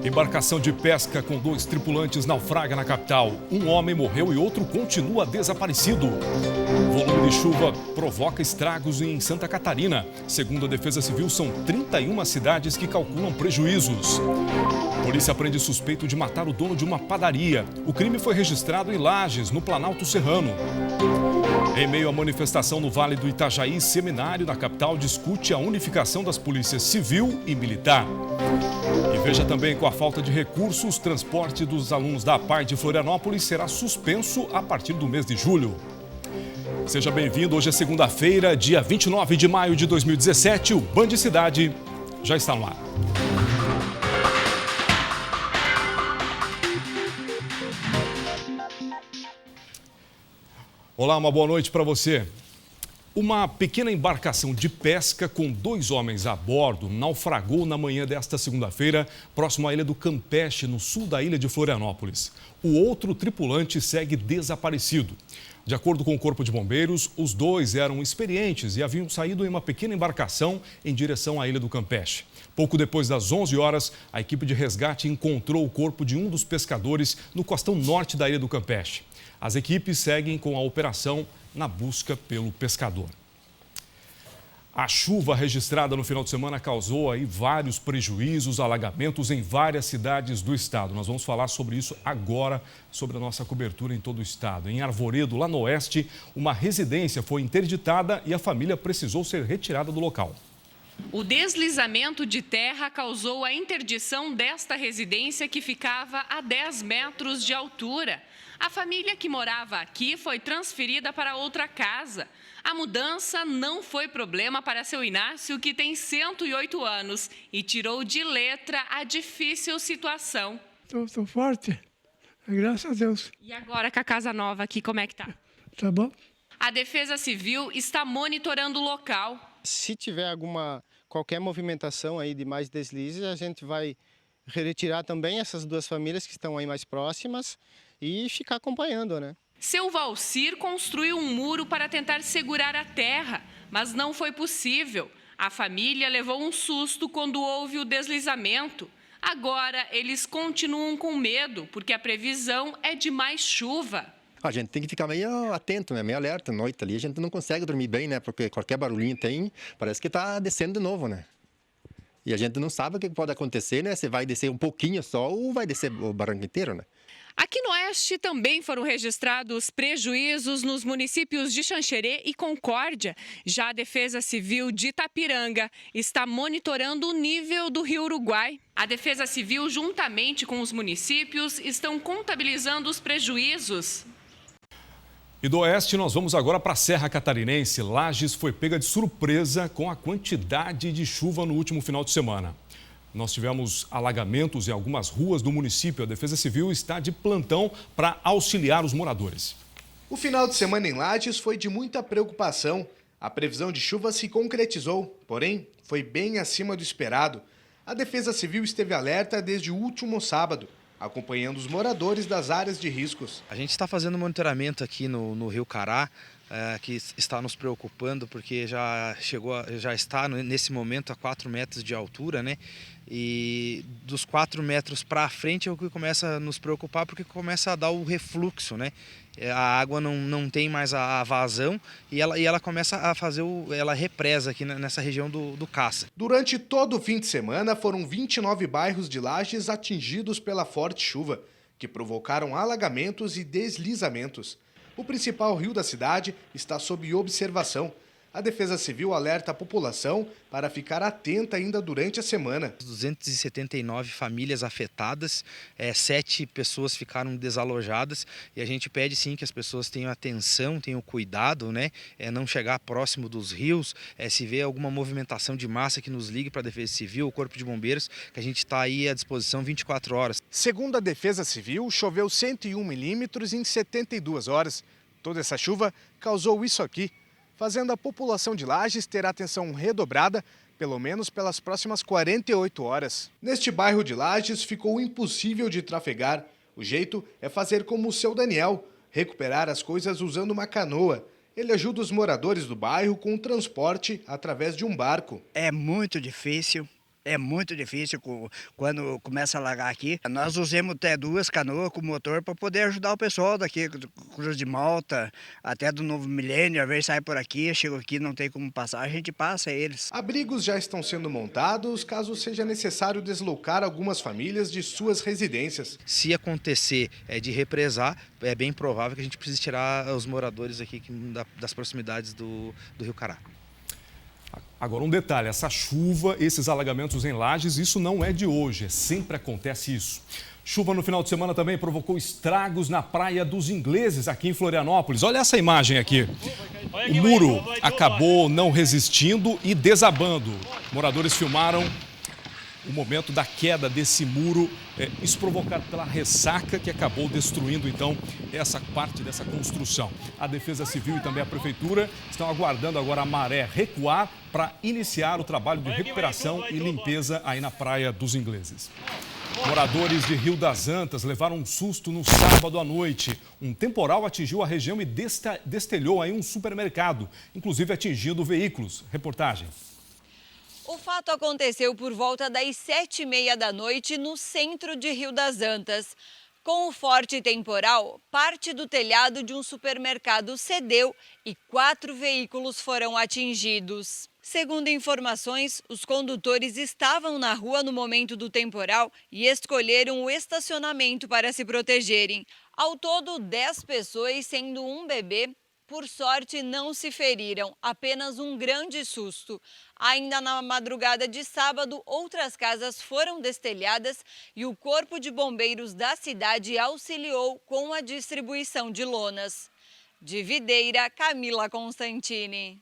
Embarcação de pesca com 2 tripulantes naufraga na capital. Um homem morreu e outro continua desaparecido. Volume de chuva provoca estragos em Santa Catarina. Segundo a Defesa Civil, são 31 cidades que calculam prejuízos. Polícia prende suspeito de matar o dono de uma padaria. O crime foi registrado em Lages, no Planalto Serrano. Em meio à manifestação no Vale do Itajaí, seminário na capital discute a unificação das polícias civil e militar. E veja também, com a falta de recursos, o transporte dos alunos da APAR de Florianópolis será suspenso a partir do mês de julho. Seja bem-vindo, hoje é segunda-feira, dia 29 de maio de 2017, o Band Cidade já está no ar. Olá, uma boa noite para você. Uma pequena embarcação de pesca com 2 homens a bordo naufragou na manhã desta segunda-feira, próximo à ilha do Campeche, no sul da ilha de Florianópolis. O outro tripulante segue desaparecido. De acordo com o Corpo de Bombeiros, os 2 eram experientes e haviam saído em uma pequena embarcação em direção à ilha do Campeche. Pouco depois das 11 horas, a equipe de resgate encontrou o corpo de um dos pescadores no costão norte da ilha do Campeche. As equipes seguem com a operação na busca pelo pescador. A chuva registrada no final de semana causou aí vários prejuízos, alagamentos em várias cidades do estado. Nós vamos falar sobre isso agora, sobre a nossa cobertura em todo o estado. Em Arvoredo, lá no oeste, uma residência foi interditada e a família precisou ser retirada do local. O deslizamento de terra causou a interdição desta residência que ficava a 10 metros de altura. A família que morava aqui foi transferida para outra casa. A mudança não foi problema para seu Inácio, que tem 108 anos, e tirou de letra a difícil situação. Estou forte, graças a Deus. E agora com a casa nova aqui, como é que tá? Tá bom? A Defesa Civil está monitorando o local. Se tiver qualquer movimentação aí de mais deslizes, a gente vai retirar também essas 2 famílias que estão aí mais próximas e ficar acompanhando, né? Seu Valcir construiu um muro para tentar segurar a terra, mas não foi possível. A família levou um susto quando houve o deslizamento. Agora, eles continuam com medo, porque a previsão é de mais chuva. A gente tem que ficar meio atento, né? Meio alerta. À noite ali a gente não consegue dormir bem, né? Porque qualquer barulhinho tem, parece que está descendo de novo, né? E a gente não sabe o que pode acontecer, né? Se vai descer um pouquinho só ou vai descer o barranco inteiro, né? Aqui no Oeste também foram registrados prejuízos nos municípios de Xanxerê e Concórdia. Já a Defesa Civil de Itapiranga está monitorando o nível do Rio Uruguai. A Defesa Civil, juntamente com os municípios, estão contabilizando os prejuízos. E do oeste, nós vamos agora para a Serra Catarinense. Lages foi pega de surpresa com a quantidade de chuva no último final de semana. Nós tivemos alagamentos em algumas ruas do município. A Defesa Civil está de plantão para auxiliar os moradores. O final de semana em Lages foi de muita preocupação. A previsão de chuva se concretizou, porém, foi bem acima do esperado. A Defesa Civil esteve alerta desde o último sábado, acompanhando os moradores das áreas de riscos. A gente está fazendo monitoramento aqui no Rio Cará, que está nos preocupando porque já está nesse momento a 4 metros de altura, né? E dos 4 metros para frente é o que começa a nos preocupar, porque começa a dar o refluxo, né? A água não tem mais a vazão e ela começa a fazer ela represa aqui nessa região do Caça. Durante todo o fim de semana foram 29 bairros de Lages atingidos pela forte chuva, que provocaram alagamentos e deslizamentos. O principal rio da cidade está sob observação. A Defesa Civil alerta a população para ficar atenta ainda durante a semana. 279 famílias afetadas, 7 pessoas ficaram desalojadas e a gente pede sim que as pessoas tenham atenção, tenham cuidado, né? Não chegar próximo dos rios, se vê alguma movimentação de massa que nos ligue para a Defesa Civil, o Corpo de Bombeiros, que a gente está aí à disposição 24 horas. Segundo a Defesa Civil, choveu 101 milímetros em 72 horas. Toda essa chuva causou isso aqui, fazendo a população de Lages ter atenção redobrada, pelo menos pelas próximas 48 horas. Neste bairro de Lages ficou impossível de trafegar. O jeito é fazer como o seu Daniel, recuperar as coisas usando uma canoa. Ele ajuda os moradores do bairro com o transporte através de um barco. É muito difícil, É muito difícil quando começa a alagar aqui. Nós usamos até 2 canoas com motor para poder ajudar o pessoal daqui, Cruz de Malta, até do Novo Milênio. Às vezes sai por aqui, chega aqui, não tem como passar, a gente passa eles. Abrigos já estão sendo montados caso seja necessário deslocar algumas famílias de suas residências. Se acontecer de represar, é bem provável que a gente precise tirar os moradores aqui das proximidades do Rio Cará. Agora, um detalhe, essa chuva, esses alagamentos em Lages, isso não é de hoje, sempre acontece isso. Chuva no final de semana também provocou estragos na Praia dos Ingleses, aqui em Florianópolis. Olha essa imagem aqui. O muro acabou não resistindo e desabando. Moradores filmaram o momento da queda desse muro, isso provocado pela ressaca que acabou destruindo, então, essa parte dessa construção. A Defesa Civil e também a Prefeitura estão aguardando agora a maré recuar para iniciar o trabalho de recuperação e limpeza aí na Praia dos Ingleses. Moradores de Rio das Antas levaram um susto no sábado à noite. Um temporal atingiu a região e destelhou aí um supermercado, inclusive atingindo veículos. Reportagem. O fato aconteceu por volta das 7h30 da noite no centro de Rio das Antas. Com o forte temporal, parte do telhado de um supermercado cedeu e 4 veículos foram atingidos. Segundo informações, os condutores estavam na rua no momento do temporal e escolheram o estacionamento para se protegerem. Ao todo, 10 pessoas, sendo um bebê, por sorte, não se feriram, apenas um grande susto. Ainda na madrugada de sábado, outras casas foram destelhadas e o Corpo de Bombeiros da cidade auxiliou com a distribuição de lonas. De Videira, Camila Constantini.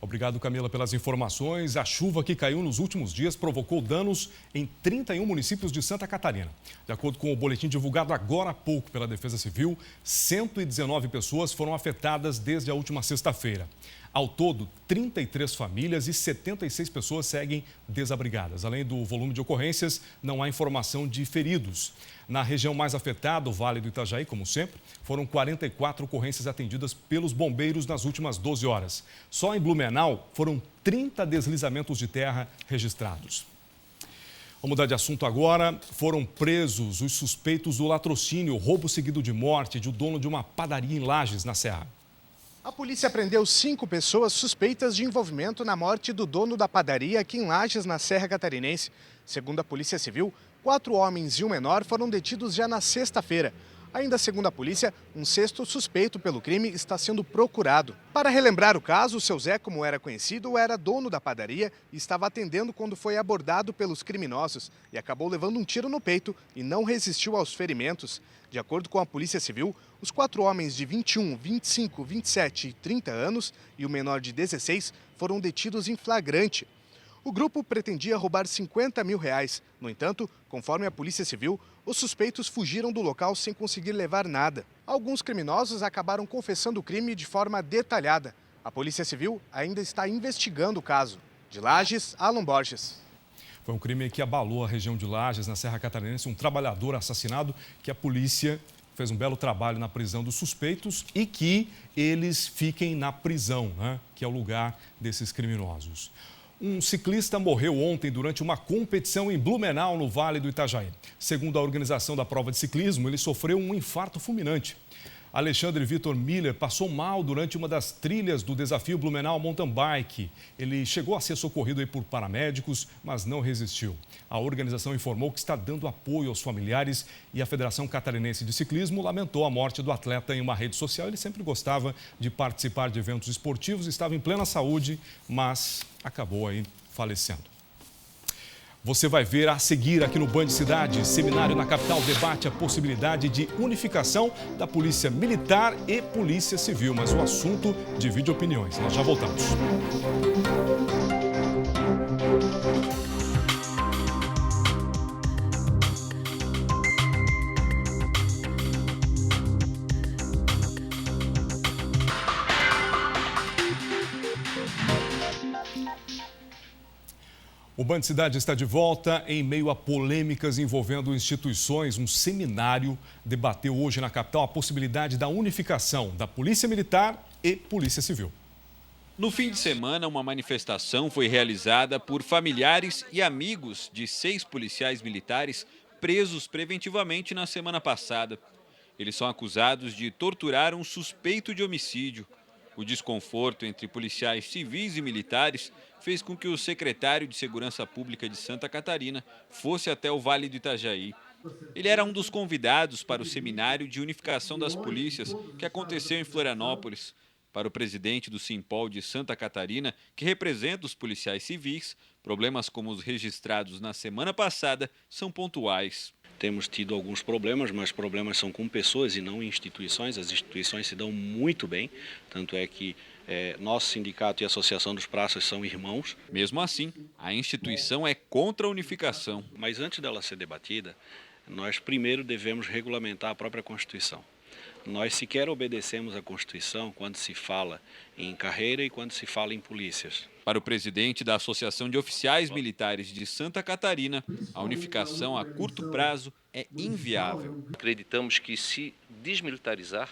Obrigado, Camila, pelas informações. A chuva que caiu nos últimos dias provocou danos em 31 municípios de Santa Catarina. De acordo com o boletim divulgado agora há pouco pela Defesa Civil, 119 pessoas foram afetadas desde a última sexta-feira. Ao todo, 33 famílias e 76 pessoas seguem desabrigadas. Além do volume de ocorrências, não há informação de feridos. Na região mais afetada, o Vale do Itajaí, como sempre, foram 44 ocorrências atendidas pelos bombeiros nas últimas 12 horas. Só em Blumenau foram 30 deslizamentos de terra registrados. Vamos mudar de assunto agora. Foram presos os suspeitos do latrocínio, roubo seguido de morte de um dono de uma padaria em Lages, na Serra. A polícia prendeu 5 pessoas suspeitas de envolvimento na morte do dono da padaria aqui em Lages, na Serra Catarinense. Segundo a Polícia Civil, 4 homens e um menor foram detidos já na sexta-feira. Ainda segundo a polícia, um 6º suspeito pelo crime está sendo procurado. Para relembrar o caso, o seu Zé, como era conhecido, era dono da padaria e estava atendendo quando foi abordado pelos criminosos e acabou levando um tiro no peito e não resistiu aos ferimentos. De acordo com a Polícia Civil, os 4 homens de 21, 25, 27 e 30 anos e o menor de 16 foram detidos em flagrante. O grupo pretendia roubar R$50 mil. No entanto, conforme a Polícia Civil, os suspeitos fugiram do local sem conseguir levar nada. Alguns criminosos acabaram confessando o crime de forma detalhada. A Polícia Civil ainda está investigando o caso. De Lages, Alan Borges. Foi um crime que abalou a região de Lages, na Serra Catarinense, um trabalhador assassinado que a polícia fez um belo trabalho na prisão dos suspeitos e que eles fiquem na prisão, né? Que é o lugar desses criminosos. Um ciclista morreu ontem durante uma competição em Blumenau, no Vale do Itajaí. Segundo a organização da prova de ciclismo, ele sofreu um infarto fulminante. Alexandre Vitor Miller passou mal durante uma das trilhas do desafio Blumenau Mountain Bike. Ele chegou a ser socorrido aí por paramédicos, mas não resistiu. A organização informou que está dando apoio aos familiares e a Federação Catarinense de Ciclismo lamentou a morte do atleta em uma rede social. Ele sempre gostava de participar de eventos esportivos, estava em plena saúde, mas acabou aí falecendo. Você vai ver a seguir aqui no Band Cidade, Seminário na Capital debate a possibilidade de unificação da Polícia Militar e Polícia Civil, mas o assunto divide opiniões. Nós já voltamos. O Band Cidade está de volta em meio a polêmicas envolvendo instituições. Um seminário debateu hoje na capital a possibilidade da unificação da Polícia Militar e Polícia Civil. No fim de semana, uma manifestação foi realizada por familiares e amigos de 6 policiais militares presos preventivamente na semana passada. Eles são acusados de torturar um suspeito de homicídio. O desconforto entre policiais civis e militares fez com que o secretário de Segurança Pública de Santa Catarina fosse até o Vale do Itajaí. Ele era um dos convidados para o seminário de unificação das polícias que aconteceu em Florianópolis. Para o presidente do Simpol de Santa Catarina, que representa os policiais civis, problemas como os registrados na semana passada são pontuais. Temos tido alguns problemas, mas problemas são com pessoas e não instituições. As instituições se dão muito bem, tanto é que nosso sindicato e a Associação dos Praças são irmãos. Mesmo assim, a instituição é contra a unificação. Mas antes dela ser debatida, nós primeiro devemos regulamentar a própria Constituição. Nós sequer obedecemos à Constituição quando se fala em carreira e quando se fala em polícias. Para o presidente da Associação de Oficiais Militares de Santa Catarina, a unificação a curto prazo é inviável. Acreditamos que, se desmilitarizar,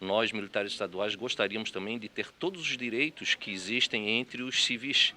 nós, militares estaduais, gostaríamos também de ter todos os direitos que existem entre os civis.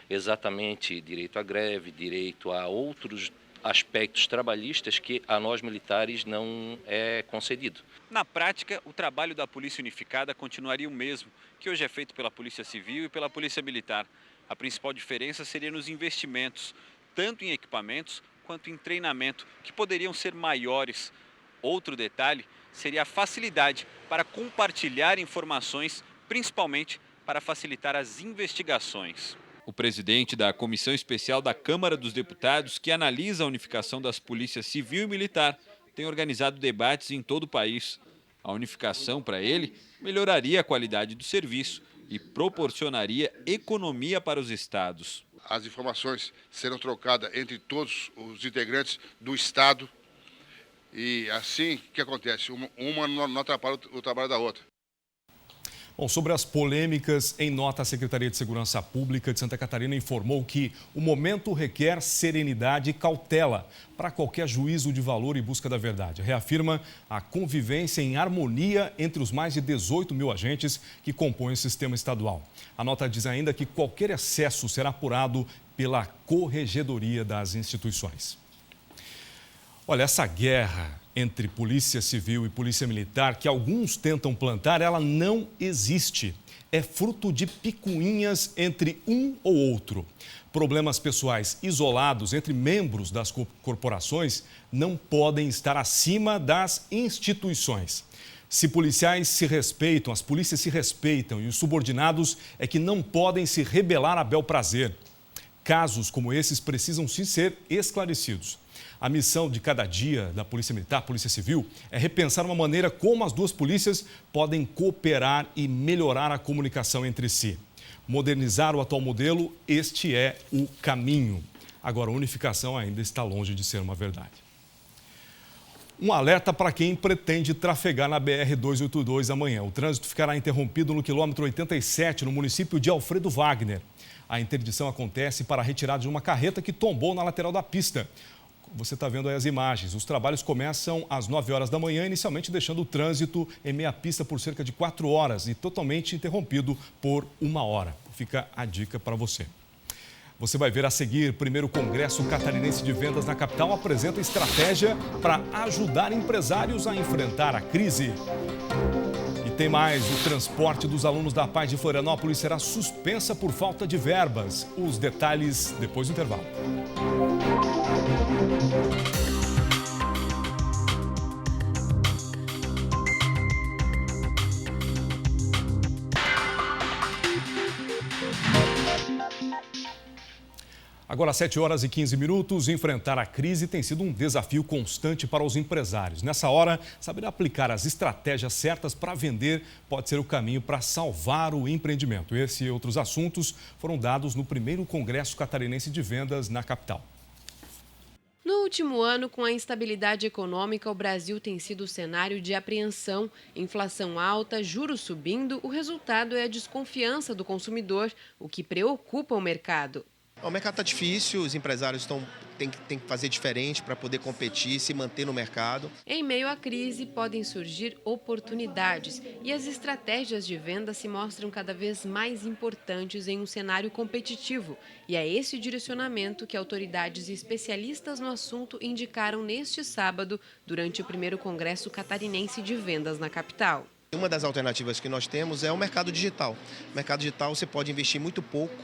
Exatamente, direito à greve, direito a outros aspectos trabalhistas que a nós militares não é concedido. Na prática, o trabalho da Polícia Unificada continuaria o mesmo, que hoje é feito pela Polícia Civil e pela Polícia Militar. A principal diferença seria nos investimentos, tanto em equipamentos quanto em treinamento, que poderiam ser maiores. Outro detalhe seria a facilidade para compartilhar informações, principalmente para facilitar as investigações. O presidente da Comissão Especial da Câmara dos Deputados, que analisa a unificação das polícias civil e militar, tem organizado debates em todo o país. A unificação, para ele, melhoraria a qualidade do serviço e proporcionaria economia para os estados. As informações serão trocadas entre todos os integrantes do estado e assim, o que acontece? Uma não atrapalha o trabalho da outra. Bom, sobre as polêmicas, em nota, a Secretaria de Segurança Pública de Santa Catarina informou que o momento requer serenidade e cautela para qualquer juízo de valor e busca da verdade. Reafirma a convivência em harmonia entre os mais de 18 mil agentes que compõem o sistema estadual. A nota diz ainda que qualquer excesso será apurado pela corregedoria das instituições. Olha, essa guerra entre Polícia Civil e Polícia Militar, que alguns tentam plantar, ela não existe. É fruto de picuinhas entre um ou outro. Problemas pessoais isolados entre membros das corporações não podem estar acima das instituições. Se policiais se respeitam, as polícias se respeitam e os subordinados é que não podem se rebelar a bel prazer. Casos como esses precisam sim ser esclarecidos. A missão de cada dia da Polícia Militar, Polícia Civil, é repensar uma maneira como as duas polícias podem cooperar e melhorar a comunicação entre si. Modernizar o atual modelo, este é o caminho. Agora, a unificação ainda está longe de ser uma verdade. Um alerta para quem pretende trafegar na BR-282 amanhã. O trânsito ficará interrompido no quilômetro 87, no município de Alfredo Wagner. A interdição acontece para a retirada de uma carreta que tombou na lateral da pista. Você está vendo aí as imagens. Os trabalhos começam às 9 horas da manhã, inicialmente deixando o trânsito em meia pista por cerca de 4 horas e totalmente interrompido por 1 hora. Fica a dica para você. Você vai ver a seguir, primeiro Congresso Catarinense de Vendas na capital apresenta estratégia para ajudar empresários a enfrentar a crise. E tem mais, o transporte dos alunos da Paz de Florianópolis será suspensa por falta de verbas. Os detalhes depois do intervalo. Agora, 7 horas e 15 minutos, enfrentar a crise tem sido um desafio constante para os empresários. Nessa hora, saber aplicar as estratégias certas para vender pode ser o caminho para salvar o empreendimento. Esse e outros assuntos foram dados no primeiro Congresso Catarinense de Vendas na capital. No último ano, com a instabilidade econômica, o Brasil tem sido cenário de apreensão. Inflação alta, juros subindo, o resultado é a desconfiança do consumidor, o que preocupa o mercado. O mercado está difícil, os empresários têm que fazer diferente para poder competir, se manter no mercado. Em meio à crise, podem surgir oportunidades e as estratégias de venda se mostram cada vez mais importantes em um cenário competitivo. E é esse direcionamento que autoridades e especialistas no assunto indicaram neste sábado, durante o primeiro Congresso Catarinense de Vendas na capital. Uma das alternativas que nós temos é o mercado digital. No mercado digital você pode investir muito pouco,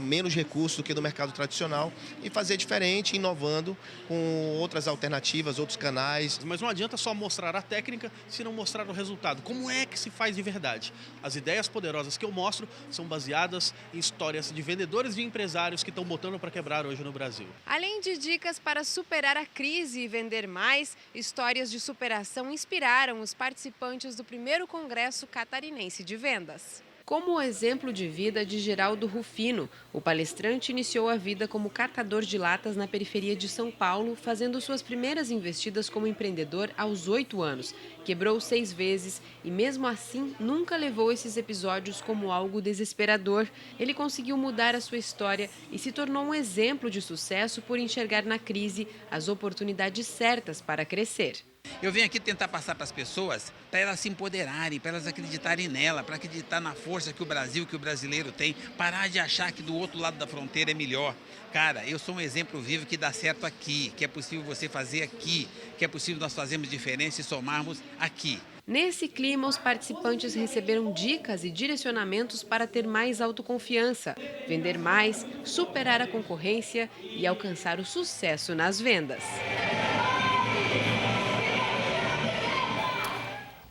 menos recursos do que no mercado tradicional e fazer diferente, inovando com outras alternativas, outros canais. Mas não adianta só mostrar a técnica se não mostrar o resultado. Como é que se faz de verdade? As ideias poderosas que eu mostro são baseadas em histórias de vendedores e empresários que estão botando para quebrar hoje no Brasil. Além de dicas para superar a crise e vender mais, histórias de superação inspiraram os participantes do primeiro Congresso Catarinense de Vendas. Como o exemplo de vida de Geraldo Rufino, o palestrante iniciou a vida como catador de latas na periferia de São Paulo, fazendo suas primeiras investidas como empreendedor aos 8 anos. Quebrou 6 vezes e, mesmo assim, nunca levou esses episódios como algo desesperador. Ele conseguiu mudar a sua história e se tornou um exemplo de sucesso por enxergar na crise as oportunidades certas para crescer. Eu venho aqui tentar passar para as pessoas, para elas se empoderarem, para elas acreditarem nela, para acreditar na força que o Brasil, que o brasileiro tem, parar de achar que do outro lado da fronteira é melhor. Cara, eu sou um exemplo vivo que dá certo aqui, que é possível você fazer aqui, que é possível nós fazermos diferença e somarmos aqui. Nesse clima, os participantes receberam dicas e direcionamentos para ter mais autoconfiança, vender mais, superar a concorrência e alcançar o sucesso nas vendas.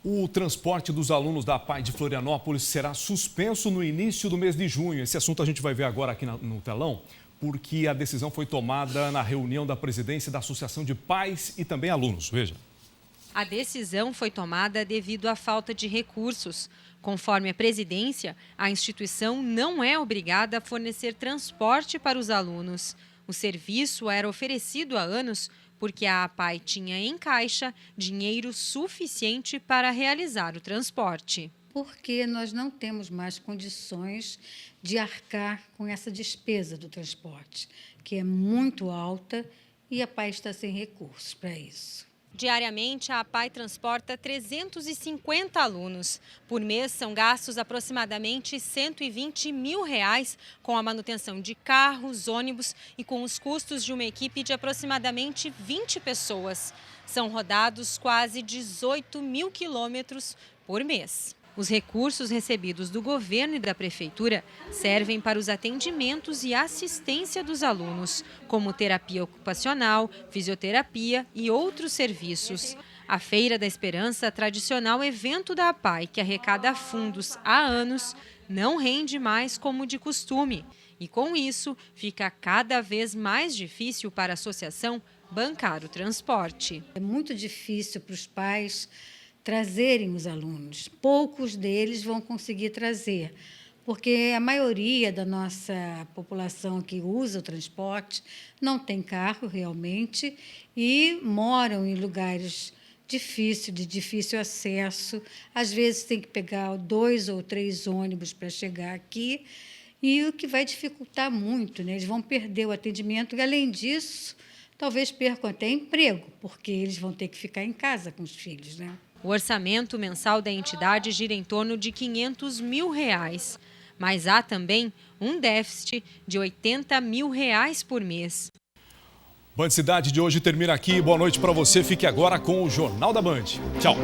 O transporte dos alunos da APAE de Florianópolis será suspenso no início do mês de junho. Esse assunto a gente vai ver agora aqui no telão, porque a decisão foi tomada na reunião da presidência da Associação de Pais e também alunos. Veja. A decisão foi tomada devido à falta de recursos. Conforme a presidência, a instituição não é obrigada a fornecer transporte para os alunos. O serviço era oferecido há anos porque a APAE tinha em caixa dinheiro suficiente para realizar o transporte. Porque nós não temos mais condições de arcar com essa despesa do transporte, que é muito alta e a APAE está sem recursos para isso. Diariamente, a APAE transporta 350 alunos. Por mês, são gastos aproximadamente R$ 120 mil com a manutenção de carros, ônibus e com os custos de uma equipe de aproximadamente 20 pessoas. São rodados quase 18 mil quilômetros por mês. Os recursos recebidos do governo e da prefeitura servem para os atendimentos e assistência dos alunos, como terapia ocupacional, fisioterapia e outros serviços. A Feira da Esperança, tradicional evento da APAE, que arrecada fundos há anos, não rende mais como de costume. E com isso, fica cada vez mais difícil para a associação bancar o transporte. É muito difícil para os pais trazerem os alunos. Poucos deles vão conseguir trazer, porque a maioria da nossa população que usa o transporte não tem carro realmente e moram em lugares difíceis, de difícil acesso. Às vezes tem que pegar 2 ou 3 ônibus para chegar aqui, e o que vai dificultar muito, Eles vão perder o atendimento e, além disso, talvez percam até emprego, porque eles vão ter que ficar em casa com os filhos, O orçamento mensal da entidade gira em torno de R$ 500 mil. Mas há também um déficit de R$ 80 mil por mês. Band Cidade de hoje termina aqui. Boa noite para você. Fique agora com o Jornal da Band. Tchau.